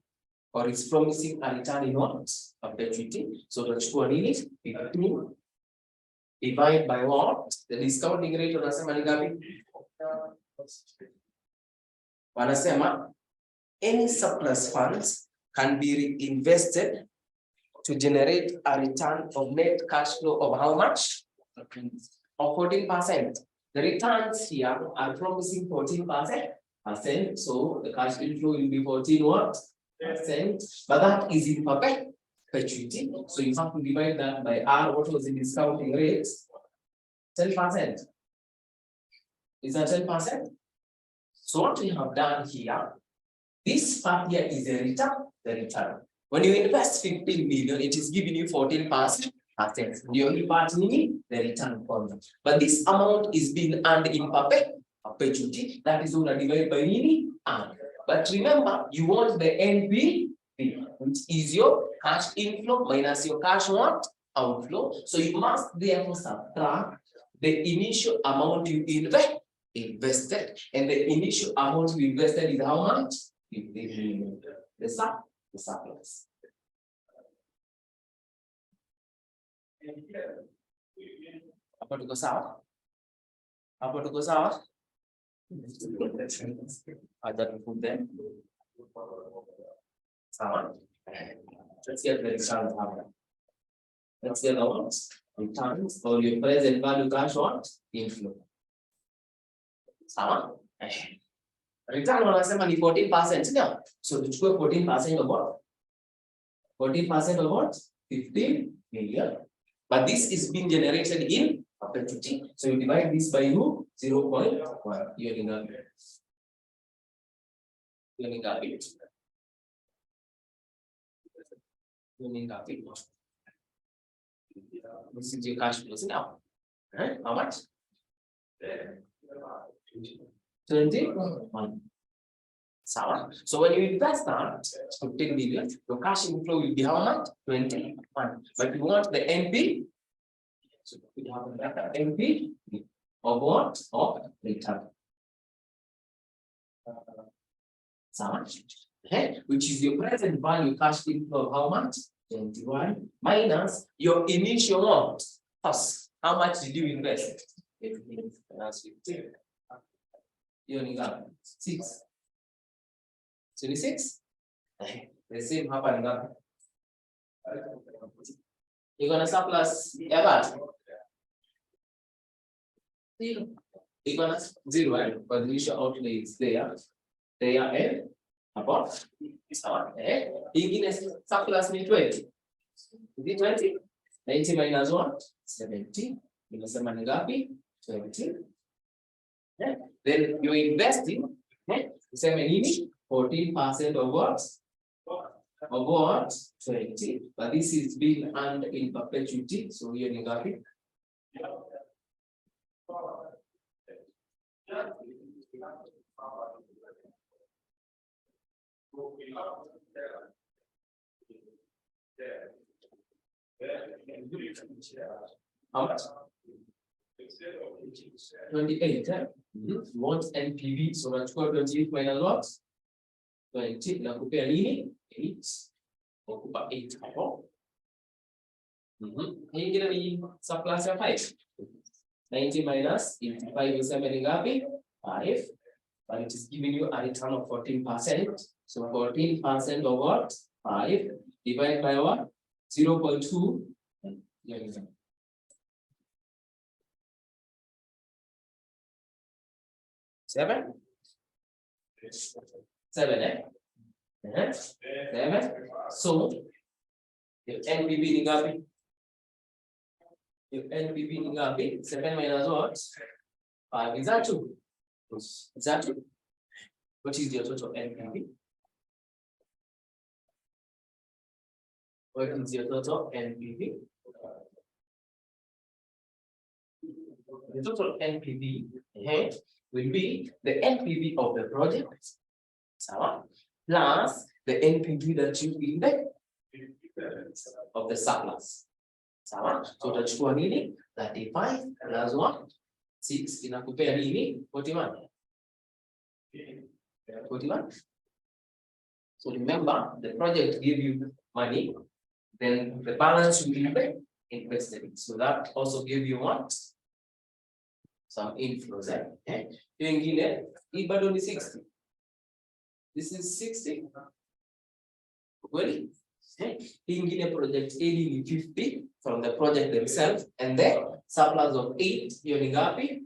or is promising a return in what? Perpetuity. So tunachukua nini? 15 divide by what? The discounting rate wanasema ni ngapi? Wanasema any surplus funds can be reinvested to generate a return of net cash flow of how much? Of 14%. The returns here are promising 14%. So the cash inflow will be 14 what? Percent. But that is in perpetuity. So you have to divide that by R. What was the discounting rate? 10%. Is that 10%? So what we have done here, this part here is the return. When you invest 15 million, it is giving you 14%. The only part meaning the return formula. But this amount is being earned in perpetuity. That is going to divide by nini? But remember, you want the NPV, which is your cash inflow minus your cash what? Outflow. So you must therefore subtract the initial amount you invested. And the initial amount you invested is how much? 15 million. The surplus. Hapo tuko sawa? Hapo tuko sawa? Acha tufunde. Sawa? Let's get the result hapa. Let's get the what? Returns or your present value cash what? Inflow. Sawa? Return wanasema ni 14%, ndio? So tuchukue 14% of what? 14% of what? 15 million. But this is being generated in perpetuity. So you divide this by 0.1. Hiyo ni ngapi? Hiyo ni ngapi? Hiyo ni ngapi? This is your cash flows now. How much? 21. Sawa. So when you invest that 15 million, your cash inflow will be how much? 21. But you want the NP, so we have the NP of what? Of return. Sawa. Which is your present value cash inflow of how much? 21 minus your initial what? First, how much did you invest? 15 minus 15. You only got 6. So 6. The same hapa ngapi? You're gonna surplus ever. You're gonna 0, right? But the initial outlay is there. And about sawa. Ingine surplus ni 20. Is it 20? 90 minus what? 70. Inasema ni ngapi? 20. Then you're investing. Sema nini? 14% of what? Of what? 20. But this is being earned in perpetuity. So here you got it. How much? 28. You want NPV, so let's go 28 minus what? 20 na kupea nini? 8. Okupa 8 hapo. Hii ingine ni surplus ya 5. 90 minus 85 useme ni ngapi? 5. but it is giving you a return of 14%. So 14% of what? 5 divided by what? 0.2. Yeah, yeah. 7? 7, eh? 7. So, your NPV ni ngapi? Your NPV ni ngapi? 7 minus what? 5. Is that 2? Is that 2? What is your total NPV? What is your total NPV? The total NPV will be the NPV of the project, sawa, plus the NPV that you invest of the surplus. Sawa, so utachukua nini? 35 plus 1, 6 inakupea nini? 41. 41. So remember, the project give you money, then the balance will be invested. So that also give you what? Some inflows, eh? Hiyo ingine, hii bado ni 60. This is 60. Kweli? Hii ingine project A ni 50 from the project themselves, and then surplus of 8, hiyo ni ngapi?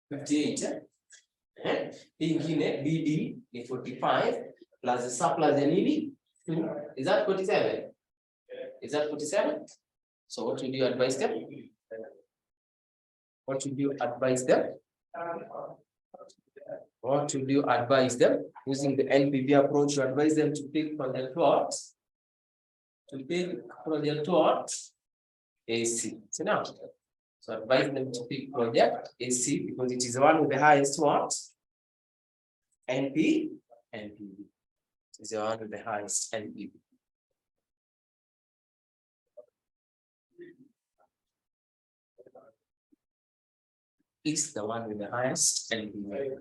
58. Hii ingine BD ni 45 plus the surplus ya nini? Is that 47? Is that 47? So what would you advise them? What would you advise them? What would you advise them? Using the NPV approach, you advise them to pick project what? To pick project what? AC. So now, so advise them to pick project AC because it is the one with the highest what? NPV. It is the one with the highest NPV. Is the one with the highest NPV.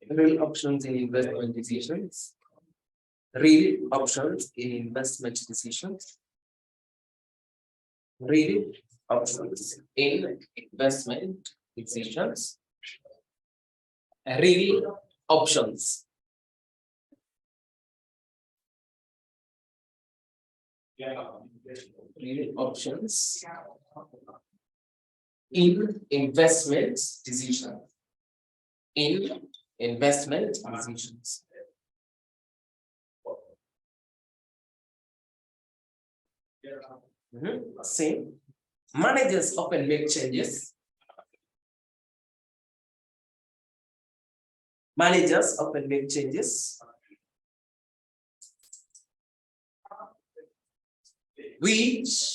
Real options in investment decisions. Real options in investment decisions. Real options in investment decisions. Real options. Real options in investment decisions. In investment decisions. Same. Managers often make changes. Managers often make changes which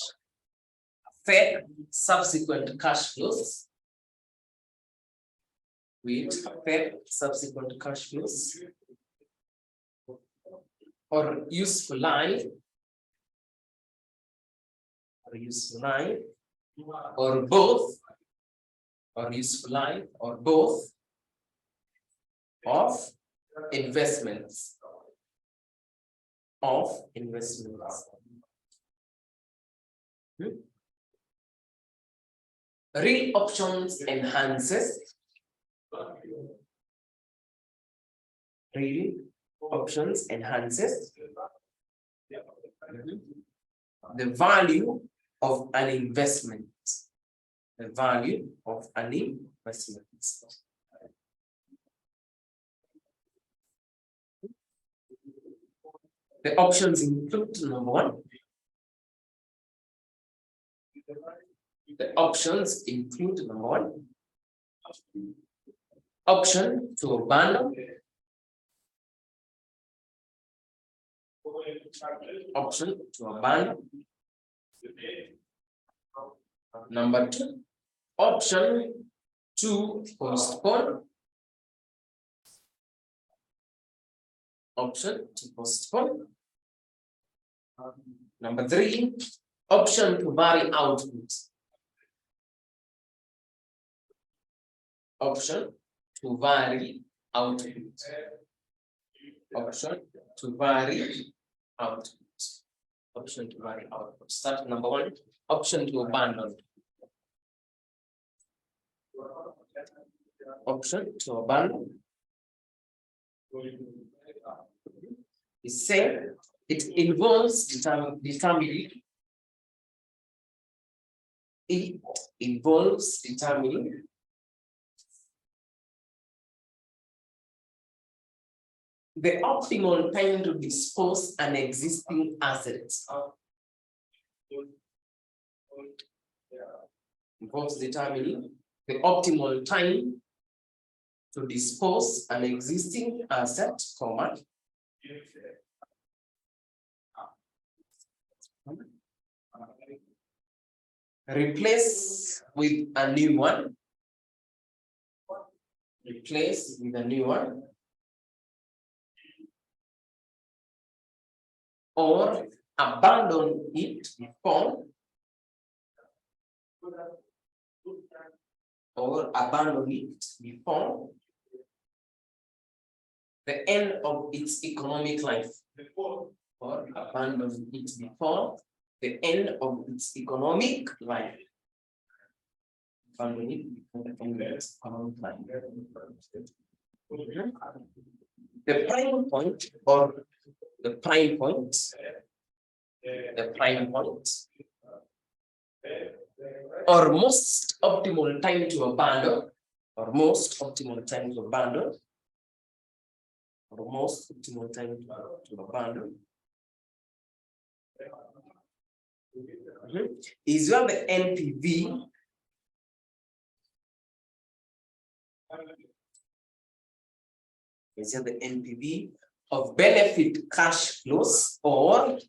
affect subsequent cash flows. Which affect subsequent cash flows or useful life. Or useful life, or both, or useful life, or both of investments. Of investments. Real options enhances. Real options enhances the value of an investment. The value of an investment. The options include number 1, The options include number one, option to abandon, option to abandon. Number two, option to postpone, option to postpone. Number three, option to vary output, option to vary output, option to vary output, option to vary output. Start number one, option to abandon, option to abandon. Is saying it involves determining. It involves determining the optimal time to dispose an existing assets. Involves determining the optimal time to dispose an existing asset, comma, replace with a new one, replace with a new one, or abandon it before, or abandon it before the end of its economic life, or abandon it before the end of its economic life. Abandon it before the end of its economic life. The prime point, or the prime point, or most optimal time to abandon, or most optimal time to abandon, or most optimal time to abandon, is where the NPV is where the NPV of benefit cash flows, or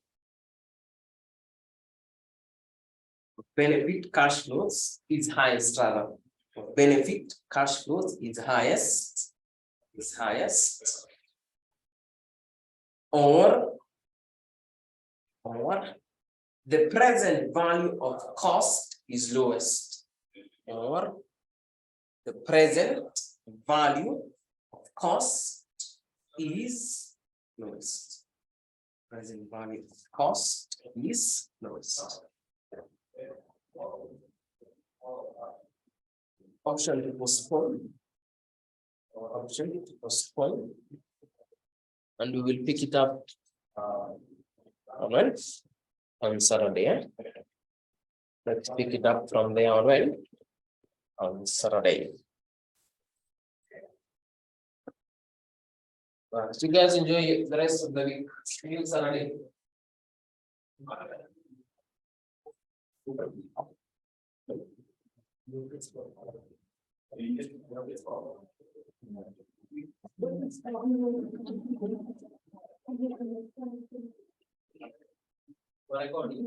benefit cash flows is highest, rather. Benefit cash flows is highest, or the present value of cost is lowest, or the present value of cost is lowest. Present value of cost is lowest. Option to postpone, or option to postpone, and we will pick it up on Saturday. Let's pick it up from there on Saturday. So you guys enjoy the rest of the week. See you Saturday. What I got you.